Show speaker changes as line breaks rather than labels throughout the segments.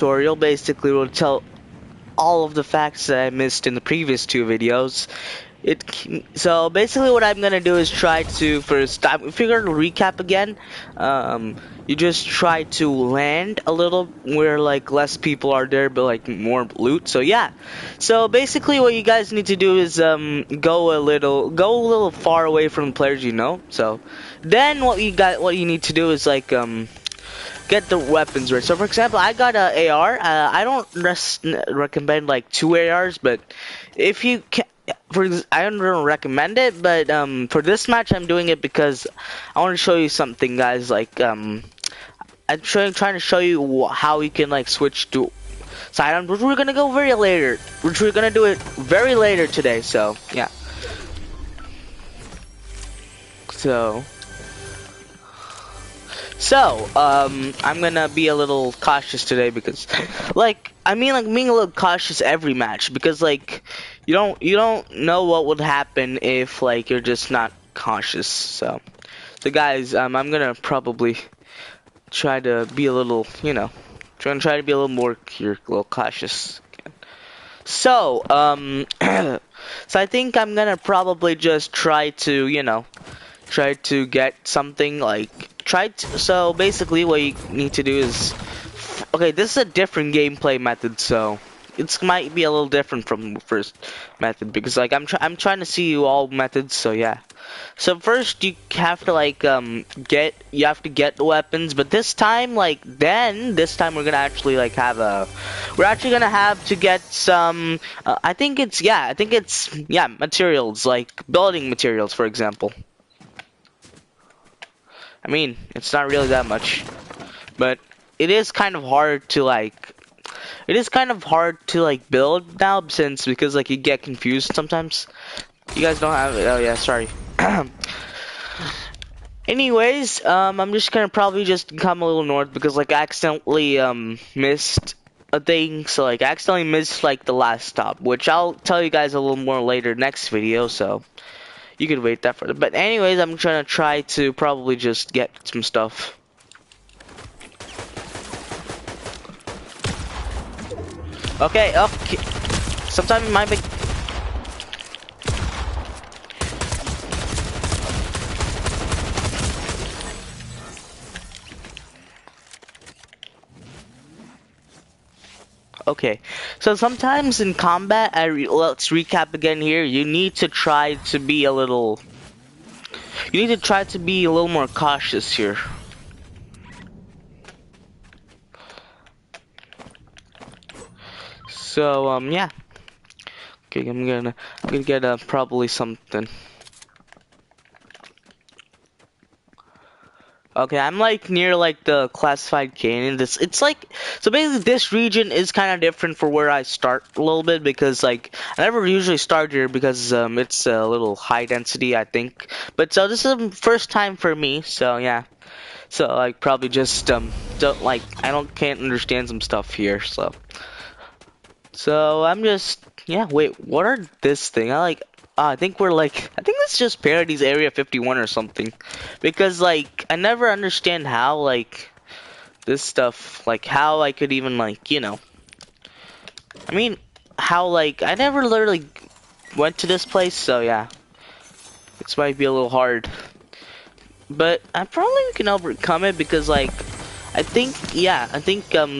tutorial basically will tell all of the facts that I missed in the previous two videos. So basically what I'm gonna do is try to first time if you're gonna recap again, you just try to land a little where like less people are there but like more loot. So yeah. So basically what you guys need to do is go a little far away from the players you know. So then what you need to do is like get the weapons right. So for example, I got a AR. I don't recommend like two ARs, but if you can, I don't really recommend it. But for this match, I'm doing it because I want to show you something, guys. Like trying to show you how you can like switch to sidearms, which we're gonna go very later. Which we're gonna do it very later today. So yeah. So. I'm gonna be a little cautious today because, like, I mean, like, being a little cautious every match because, like, you don't know what would happen if, like, you're just not cautious. So guys, I'm gonna probably try to be a little, try to be a little more, a little cautious. So, so I think I'm gonna probably just try to, try to get something like so basically what you need to do is okay, this is a different gameplay method, so it might be a little different from the first method because like I'm trying to see you all methods, so yeah. So first you have to like get the weapons, but this time this time we're gonna actually like we're actually gonna have to get some I think it's materials, like building materials, for example. I mean, it's not really that much, but it is kind of hard to build now since because like you get confused sometimes. You guys don't have it. Oh yeah, sorry. Anyways, I'm just gonna probably just come a little north because like I accidentally missed a thing, so like I accidentally missed like the last stop, which I'll tell you guys a little more later next video, so you can wait that for. But anyways, I'm try to probably just get some stuff. Okay, okay. Sometime it might be. Okay, so sometimes in combat, let's recap again here. You need to try to be a little. You need to try to be a little more cautious here. So yeah. Okay, I'm gonna get probably something. Okay, I'm like near like the classified canyon. It's like so basically this region is kind of different for where I start a little bit because like I never usually start here because it's a little high density, I think. But so this is the first time for me, so yeah. So I probably just don't like can't understand some stuff here, so I'm just yeah, wait, what are this thing? I think I think that's just Parody's Area 51 or something. Because like I never understand how like this stuff, like how I could even like, I mean how like I never literally went to this place, so yeah. This might be a little hard. But I probably can overcome it because like I think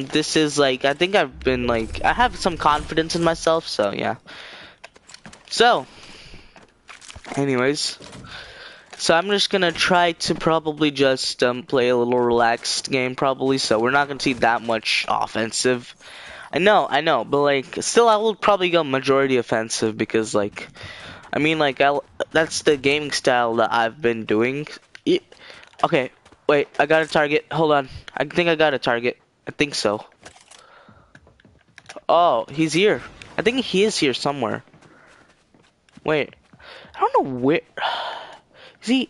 this is like I think I've been like I have some confidence in myself, so yeah. So anyways, so I'm just gonna try to probably just play a little relaxed game probably, so we're not gonna see that much offensive. I know, but like still I will probably go majority offensive because like I mean like that's the gaming style that I've been doing. Okay, wait, I got a target. Hold on. I think I got a target. I think so. Oh, he's here. I think he is here somewhere. Wait. I don't know where. Is he?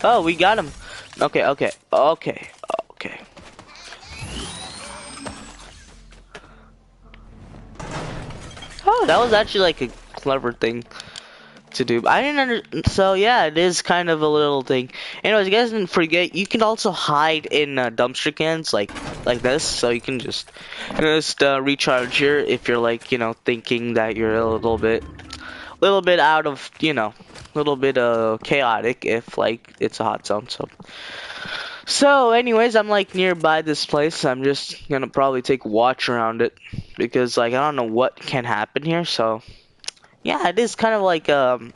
Oh, we got him. Okay. Oh, that was actually like a clever thing to do. I didn't so yeah, it is kind of a little thing. Anyways, you guys didn't forget, you can also hide in dumpster cans like this, so you can just recharge here if you're like, thinking that you're a little bit out of, a little bit chaotic if like it's a hot zone. So anyways, I'm like nearby this place. I'm just gonna probably take a watch around it because like I don't know what can happen here. So yeah, it is kind of like it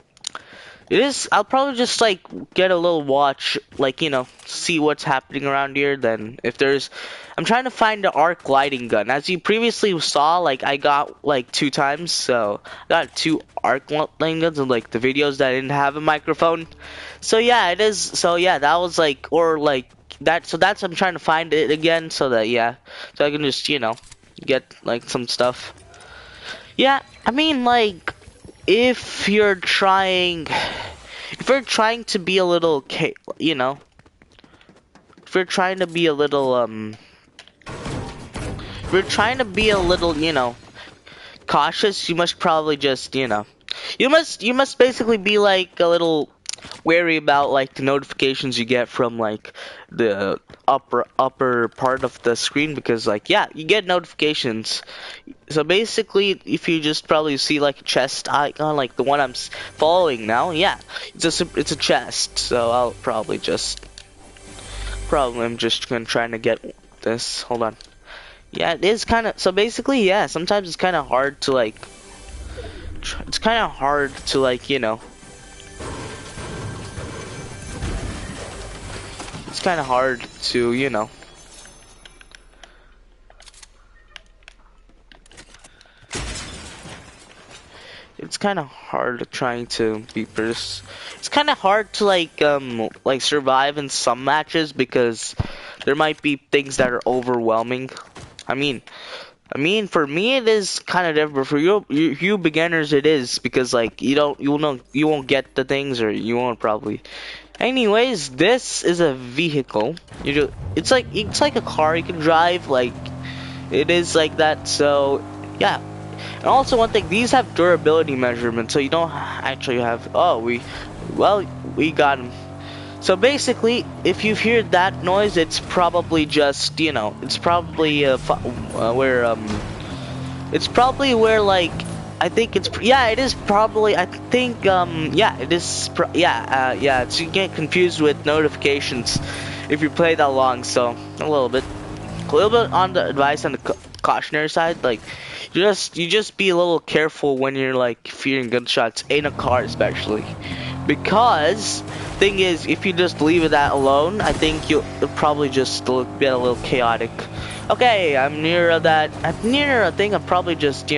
is. I'll probably just like get a little watch, like see what's happening around here. Then if there's, I'm trying to find the arc lighting gun. As you previously saw, like I got like 2 times, so I got 2 arc lighting guns in like the videos that I didn't have a microphone. So yeah, it is. So yeah, that was like or like that. So that's I'm trying to find it again, so that yeah, so I can just get like some stuff. Yeah, I mean like if you're trying to be a little if you're trying to be a little if you're trying to be a little cautious, you must probably just you must basically be like a little wary about like the notifications you get from like the upper part of the screen, because like yeah, you get notifications. So basically, if you just probably see like a chest icon, like the one I'm following now, yeah, it's a chest. So I'll probably I'm just gonna trying to get this. Hold on. Yeah, it is kind of. So basically, yeah, sometimes it's kind of hard to like. It's kind of hard to like It's kind of hard to It's kind of hard trying to be It's kind of hard to like survive in some matches because there might be things that are overwhelming. I mean, for me it is kind of different. For you beginners, it is because like you won't get the things, or you won't probably. Anyways, this is a vehicle. It's like a car you can drive. Like it is like that. So yeah. And also one thing, these have durability measurements, so you don't actually have. Oh, we got him. So basically, if you hear that noise, it's probably just it's probably it's probably where like I think it's yeah, it is probably I think yeah, it is yeah, it's, you get confused with notifications if you play that long. So a little bit on the advice on the cautionary side, like you just be a little careful when you're like fearing gunshots in a car, especially because thing is, if you just leave that alone, I think you'll probably just get a little chaotic. Okay, I'm near that. I'm near. I think I'm probably just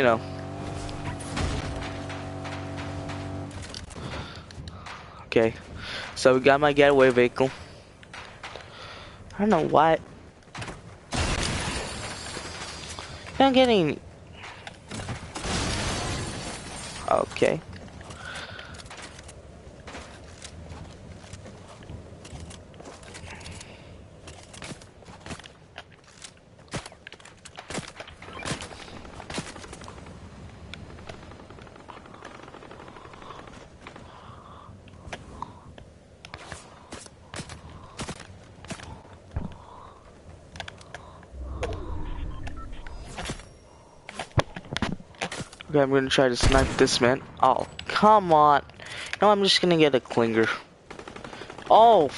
Okay, so we got my getaway vehicle. I don't know why. Not getting. Okay. Okay, I'm gonna try to snipe this man. Oh, come on. No, I'm just gonna get a clinger. Oh,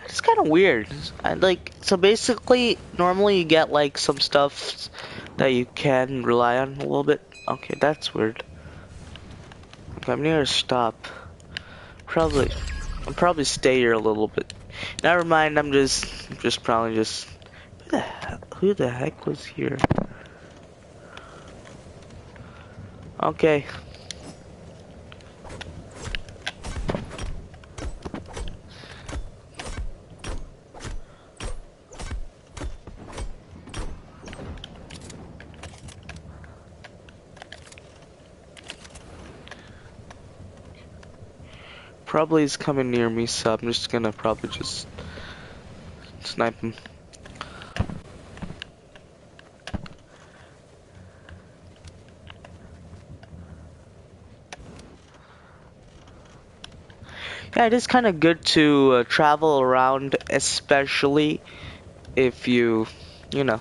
it's kind of weird. I like so basically normally you get like some stuff that you can rely on a little bit. Okay, that's weird. I'm near a stop. Probably, I'll probably stay here a little bit. Never mind. I'm just probably just. Who the heck was here? Okay. Probably is coming near me, so I'm just gonna probably just snipe him. Yeah, it is kind of good to travel around, especially if you know.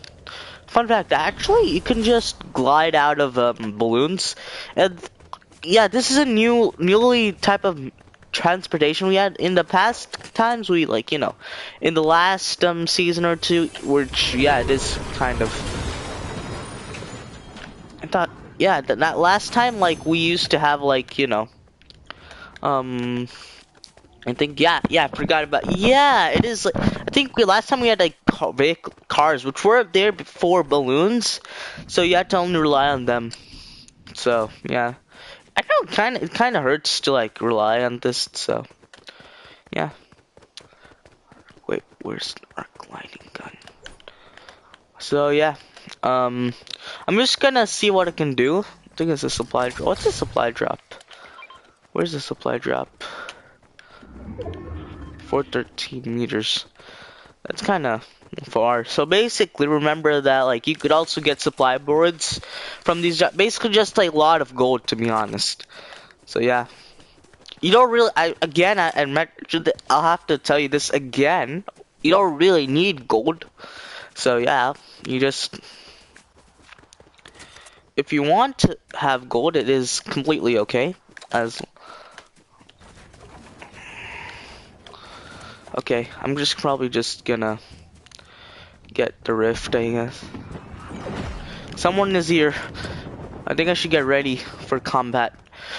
Fun fact, actually, you can just glide out of balloons, and yeah, this is a newly type of transportation we had. In the past times, we like, in the last season or two, which yeah, it is kind of. I thought, yeah, that last time, like we used to have like, um. I think yeah, I forgot about yeah. It is like I think last time we had like cars, which were there before balloons, so you had to only rely on them. So yeah, I know it kind of hurts to like rely on this. So yeah. Wait, where's our gliding gun? So yeah, um, I'm just gonna see what I can do. I think it's a supply drop. What's a supply drop? Where's the supply drop? 413 meters. That's kind of far. So basically, remember that like you could also get supply boards from these. Basically, just like a lot of gold, to be honest. So yeah, you don't really. I'll have to tell you this again. You don't really need gold. So yeah, you just if you want to have gold, it is completely okay. As okay, I'm just probably just gonna get the rift, I guess. Someone is here. I think I should get ready for combat.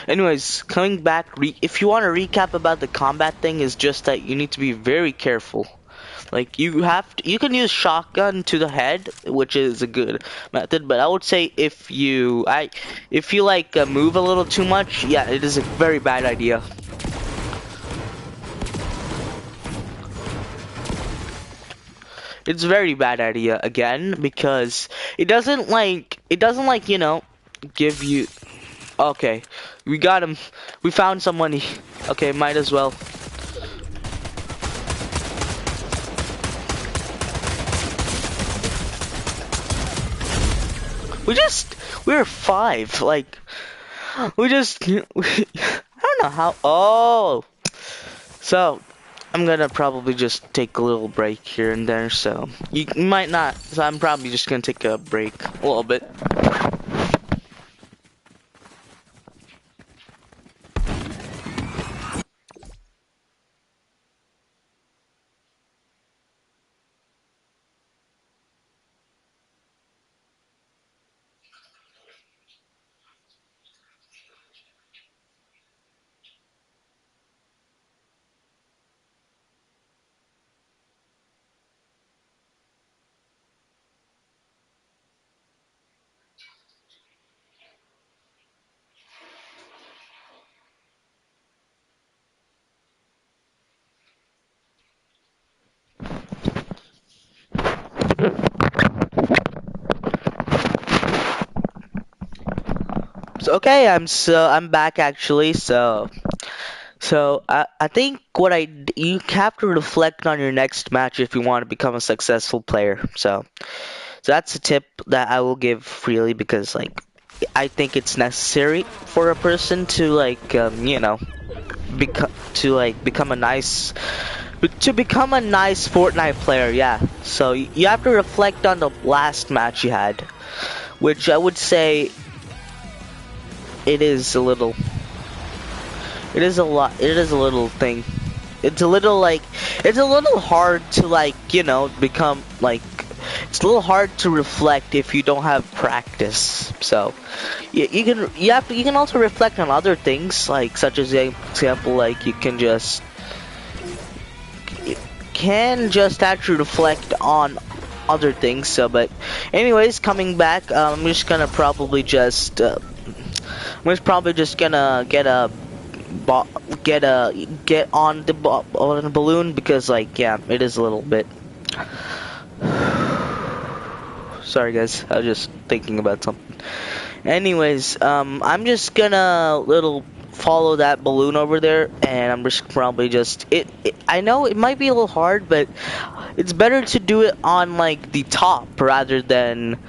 Anyways, coming back, if you want to recap about the combat thing, is just that you need to be very careful. Like you can use shotgun to the head, which is a good method. But I would say if you like move a little too much, yeah, it is a very bad idea. It's a very bad idea again because it doesn't like give you. Okay, we got him. We found some money. Okay, might as well. We were five. Like, I don't know how. Oh, so I'm gonna probably just take a little break here and there. So you might not. So I'm probably just gonna take a break a little bit. So okay, I'm back actually. So I think you have to reflect on your next match if you want to become a successful player. So that's a tip that I will give freely because like I think it's necessary for a person to like become a nice Fortnite player. Yeah. So you have to reflect on the last match you had, which I would say it is a little. It is a lot. It is a little thing. It's a little hard to become like it's a little hard to reflect if you don't have practice. So you can also reflect on other things, like such as the example, like you can just actually reflect on other things. So, but anyways, coming back, I'm just gonna probably just I'm just probably just gonna bo- get on the on the balloon because like yeah, it is a little bit. Sorry guys, I was just thinking about something. Anyways, I'm just gonna little follow that balloon over there, and I'm just probably just I know it might be a little hard, but it's better to do it on like the top rather than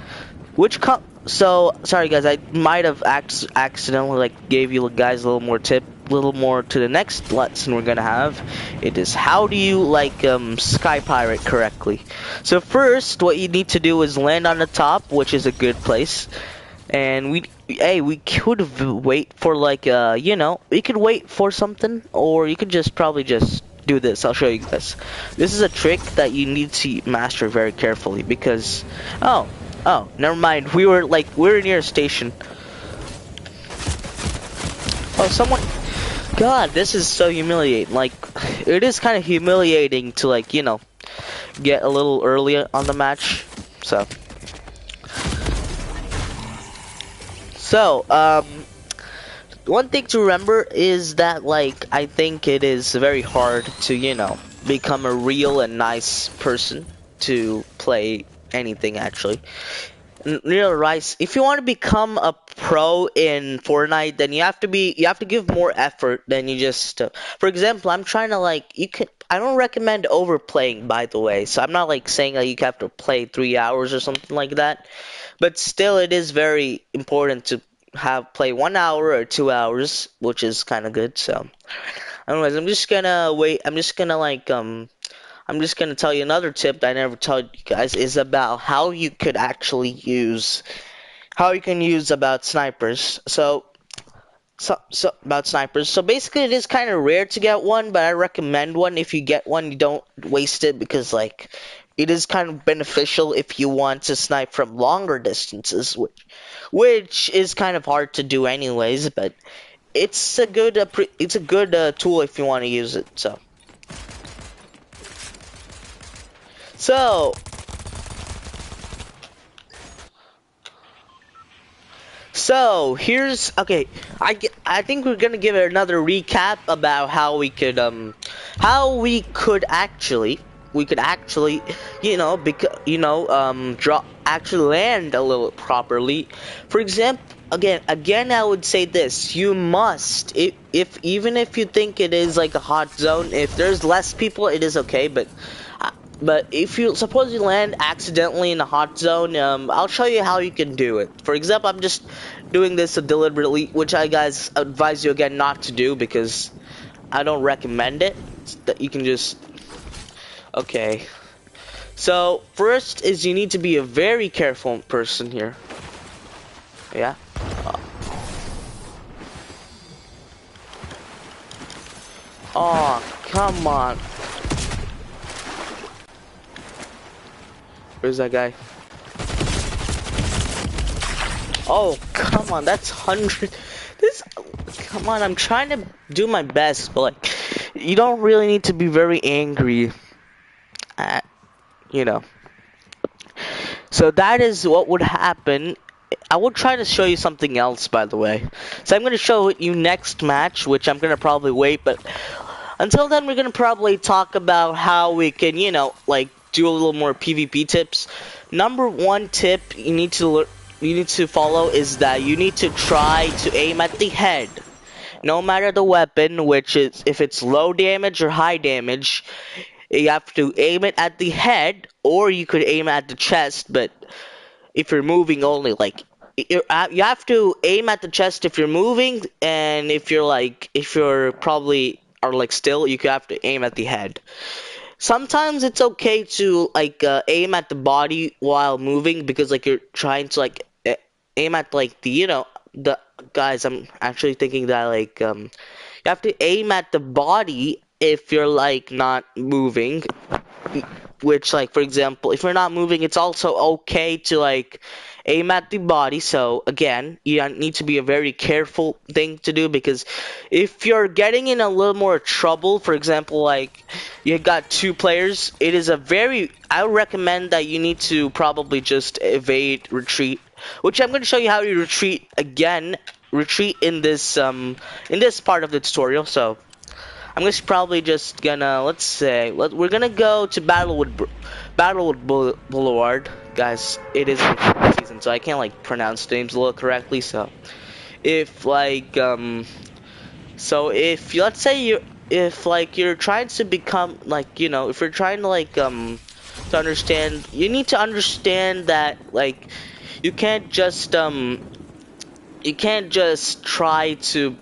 so sorry guys, I might have accidentally like gave you guys a little more tip, little more to the next lesson we're gonna have. It is how do you like sky pirate correctly. So first, what you need to do is land on the top, which is a good place. And we could wait for like we could wait for something, or you could just probably just do this. I'll show you guys. This is a trick that you need to master very carefully because oh never mind. We were near a station. Oh, someone. God, this is so humiliating. Like, it is kind of humiliating to like get a little early on the match. So one thing to remember is that like I think it is very hard to become a real and nice person to play anything actually. Real rice. If you want to become a pro in Fortnite, then you have to give more effort than you just. For example, I'm trying to like you can. I don't recommend overplaying, by the way. So I'm not like saying that you have to play 3 hours or something like that. But still, it is very important to have play 1 hour or 2 hours, which is kind of good. So, anyways, I'm just gonna wait. I'm just gonna tell you another tip that I never told you guys is about how you could actually use how you can use about snipers. So about snipers. So basically, it is kind of rare to get one, but I recommend one. If you get one, you don't waste it because like it is kind of beneficial if you want to snipe from longer distances, which is kind of hard to do anyways. But it's a good tool if you want to use it. So So here's okay. I think we're gonna give it another recap about how we could actually draw actually land a little properly. For example, again I would say this: you must if even if you think it is like a hot zone, if there's less people, it is okay, but if you suppose you land accidentally in a hot zone, I'll show you how you can do it. For example, I'm just doing this deliberately, which I guys advise you again not to do because I don't recommend it. That you can just okay. So first is you need to be a very careful person here. Yeah. Oh, come on. Where's that guy? Oh, come on, that's 100. Come on, I'm trying to do my best, but like, you don't really need to be very angry at, you know. So that is what would happen. I will try to show you something else, by the way. So I'm going to show you next match, which I'm going to probably wait, but until then, we're going to probably talk about how we can, like, do a little more PvP tips. Number one tip you need to follow is that you need to try to aim at the head. No matter the weapon, which is if it's low damage or high damage, you have to aim it at the head, or you could aim at the chest. But if you're moving only, like you have to aim at the chest if you're moving, and if you're probably are like still, you could have to aim at the head. Sometimes it's okay to like aim at the body while moving because like you're trying to like aim at like the guys. I'm actually thinking that like you have to aim at the body if you're like not moving. which, like, for example, if you're not moving, it's also okay to, like, aim at the body. So again, you need to be a very careful thing to do, because if you're getting in a little more trouble, for example, like you got two players, it is a very, I would recommend that you need to probably just evade, retreat, which I'm going to show you how to retreat again, retreat in this part of the tutorial. So I'm just probably just gonna, let's say, we're gonna go to Battlewood Boulevard, guys. It is the season, so I can't like pronounce names a little correctly. So if like so if let's say if like you're trying to become like, if you're trying to like to understand, you need to understand that like you can't just you can't just try to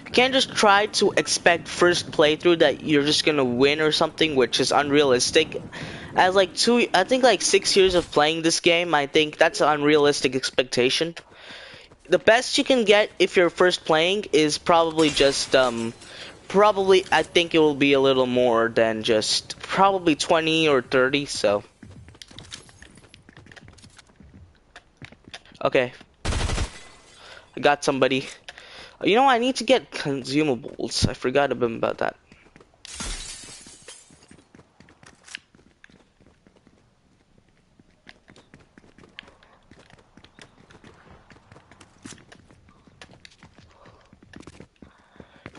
you can't just try to expect first playthrough that you're just gonna win or something, which is unrealistic. As like I think like 6 years of playing this game, I think that's an unrealistic expectation. The best you can get if you're first playing is probably just probably, I think it will be a little more than just probably 20 or 30. So okay, I got somebody. I need to get consumables. I forgot about that.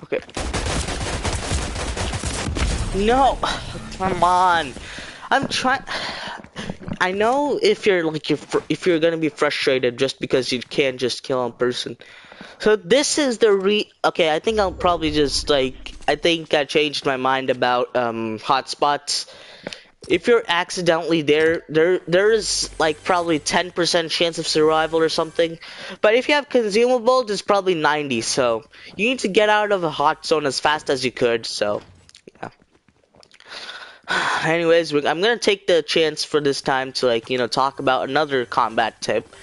Okay. No, come on. I'm trying. I know if you're like if you're gonna be frustrated just because you can't just kill a person. So this is the Okay, I think I'll probably just like I think I changed my mind about hotspots. If you're accidentally there's like probably 10% chance of survival or something. But if you have consumables, it's probably 90. So you need to get out of a hot zone as fast as you could. So yeah. Anyways, I'm gonna take the chance for this time to like talk about another combat tip.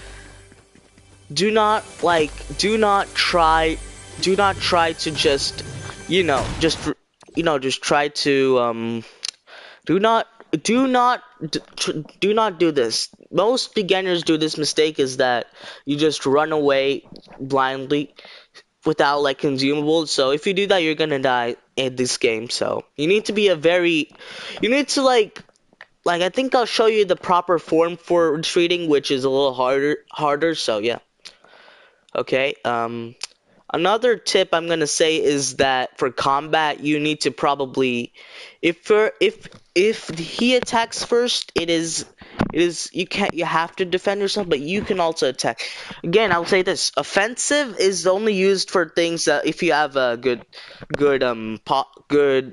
Do not try to just just try to do not do not do this. Most beginners do this mistake, is that you just run away blindly without like consumables. So if you do that, you're gonna die in this game. So you need to be you need to like I think I'll show you the proper form for retreating, which is a little harder. So yeah. Okay. Another tip I'm gonna say is that for combat, you need to probably, if he attacks first, you have to defend yourself, but you can also attack. Again, I'll say this: offensive is only used for things that if you have a good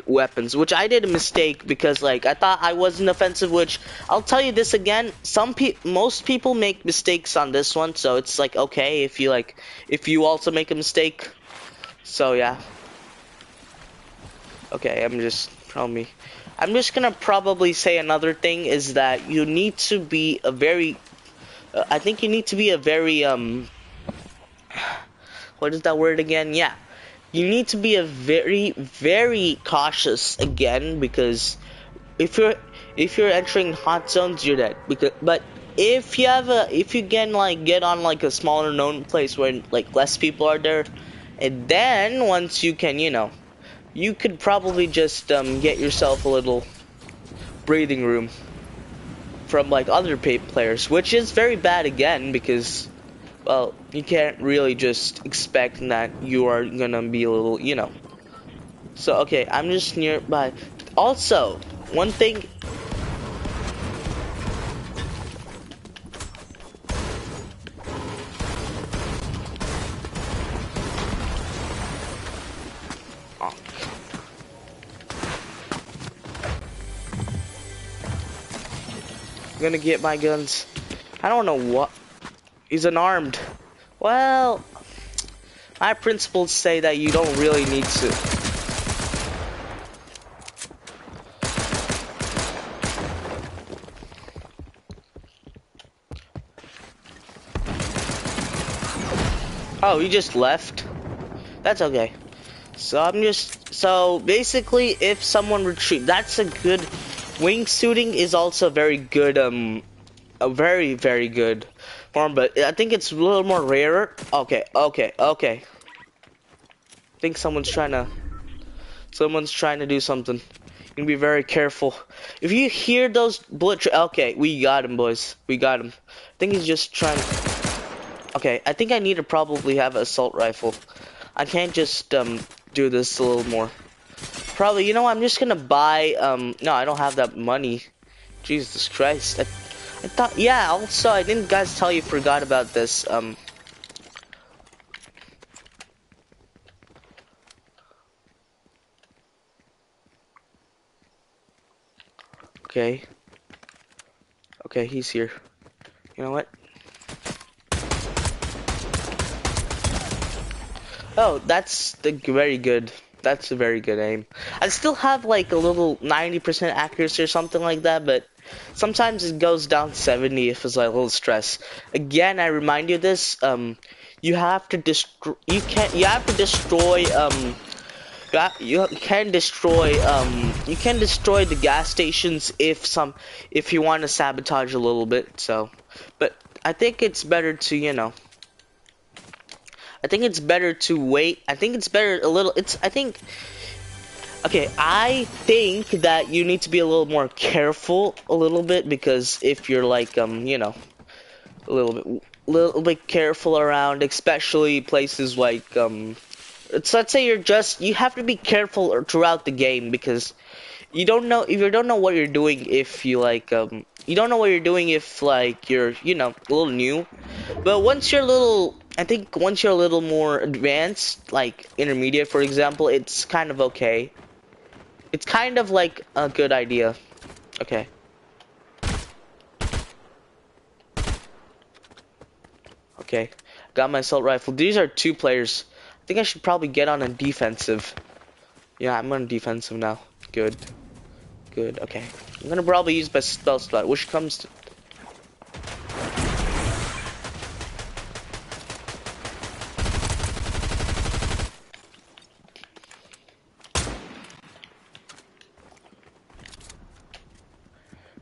weapons. Which I did a mistake, because like I thought I wasn't offensive. Which I'll tell you this again: most people make mistakes on this one, so it's like okay if you also make a mistake. So yeah. Okay, I'm just gonna probably say another thing, is that you need to be a very I think you need to be a very what is that word again? Yeah. You need to be a very, very cautious again, because if you're entering hot zones, you're dead. But if you get on like a smaller known place where like less people are there, and then once you can, you could probably just get yourself a little breathing room from like other players, which is very bad again, because well, you can't really just expect that you are gonna be a little, So okay, I'm just nearby. Also, one thing. Oh. I'm gonna get my guns. I don't know what. He's unarmed. Well, my principles say that you don't really need to. Oh, he just left? That's okay. So basically if someone retreat, that's a good wingsuiting is also very good, a very, very good form, but I think it's a little more rarer. Okay, okay, okay. I think someone's trying to do something. You can be very careful. If you hear those okay, we got him, boys. We got him. I think he's just trying. Okay, I think I need to probably have an assault rifle. I can't just do this a little more. Probably, you know, I'm just gonna buy no, I don't have that money. Jesus Christ. I thought, yeah, also I didn't guys tell you forgot about this. Okay. Okay, he's here. You know what? Oh, that's very good. That's a very good aim. I still have like a little 90% accuracy or something like that, but sometimes it goes down to 70 if it's like a little stress. Again, I remind you this, you have to destroy, you have to destroy, you can destroy, you can destroy the gas stations if you want to sabotage a little bit, so, but I think it's better to, you know, I think it's better to wait. I think it's better a little. Okay, I think that you need to be a little more careful a little bit because if you're like, you know, little bit careful around, especially places like, let's say you have to be careful throughout the game because you don't know, if you don't know what you're doing if you like, you don't know what you're doing if like you're, you know, a little new. But once you're a little, I think once you're a little more advanced, like intermediate, for example, it's kind of okay. It's kind of like a good idea. Okay. Okay. Got my assault rifle. These are two players. I think I should probably get on a defensive. Yeah, I'm on defensive now. Good. Good. Okay. I'm gonna probably use my spell slot, which comes to...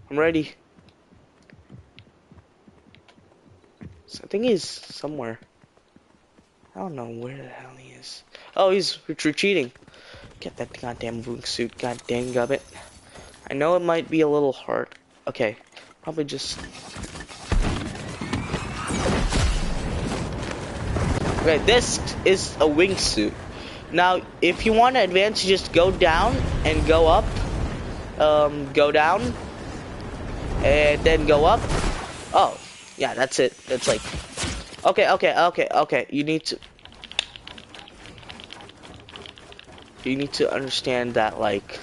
I'm ready. So I think he's somewhere. I don't know where the hell he is. Oh, he's retreating. Get that goddamn wingsuit, god dang gubbit. I know it might be a little hard. Okay, probably just... Okay, this is a wingsuit. Now, if you want to advance, you just go down and go up. Go down. And then go up. Oh, yeah, that's it. It's like... Okay. You need to understand that, like...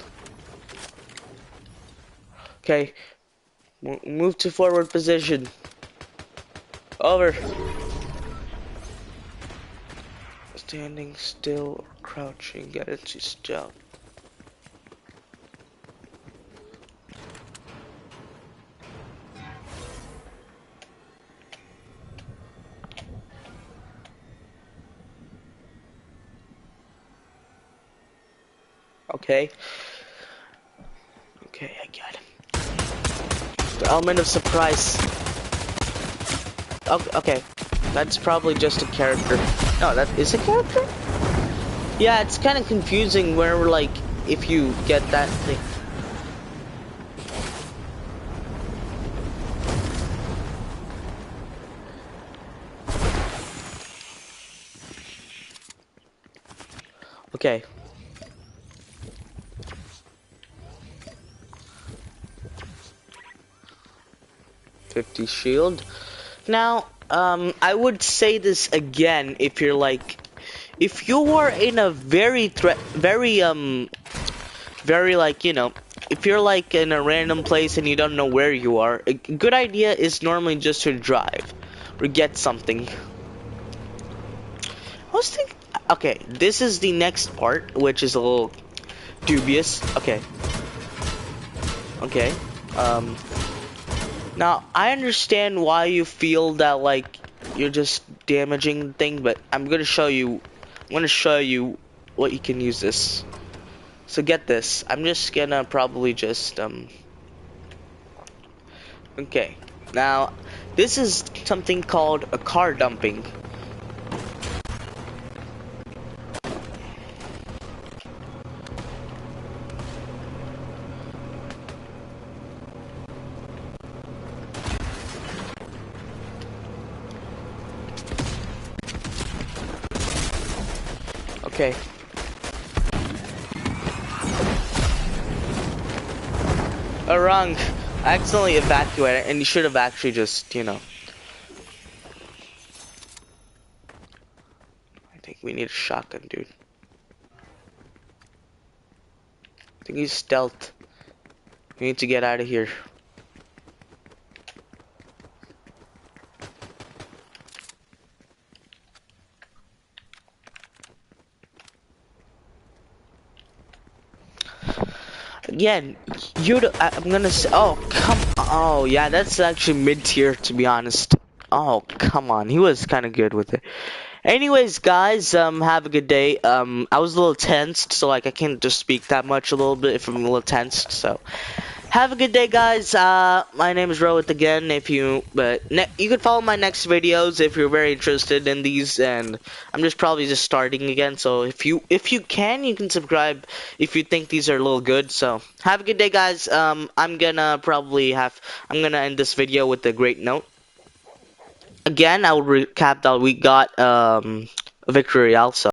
Okay. Move to forward position. Over. Standing still or crouching, get into stealth. Okay. Okay, I got him. The element of surprise. Okay. That's probably just a character. No, that is a character? Yeah, it's kind of confusing where we're like, if you get that thing. Okay. $50 shield. Now, I would say this again if you're like, if you are in a very like, you know, if you're like in a random place and you don't know where you are, a good idea is normally just to drive or get something. I was thinking, okay, this is the next part, which is a little dubious. Okay. Okay. Now, I understand why you feel that, like, you're just damaging the thing, but I'm gonna show you what you can use this. So get this. I'm just gonna probably just, Okay. Now, this is something called a car dumping. Okay. Oh, wrong. I accidentally evacuated, and you should have actually just, I think we need a shotgun, dude. I think he's stealth. We need to get out of here. Again, I'm gonna say, oh, come, oh, yeah, that's actually mid-tier, to be honest. Oh, come on, he was kind of good with it. Anyways, guys, have a good day. I was a little tensed, so, like, I can't just speak that much a little bit if I'm a little tensed, so. Have a good day, guys. My name is Rohit again. You can follow my next videos if you're very interested in these. And I'm just probably just starting again. So if you can subscribe if you think these are a little good. So have a good day, guys. I'm gonna end this video with a great note. Again, I will recap that we got a victory also.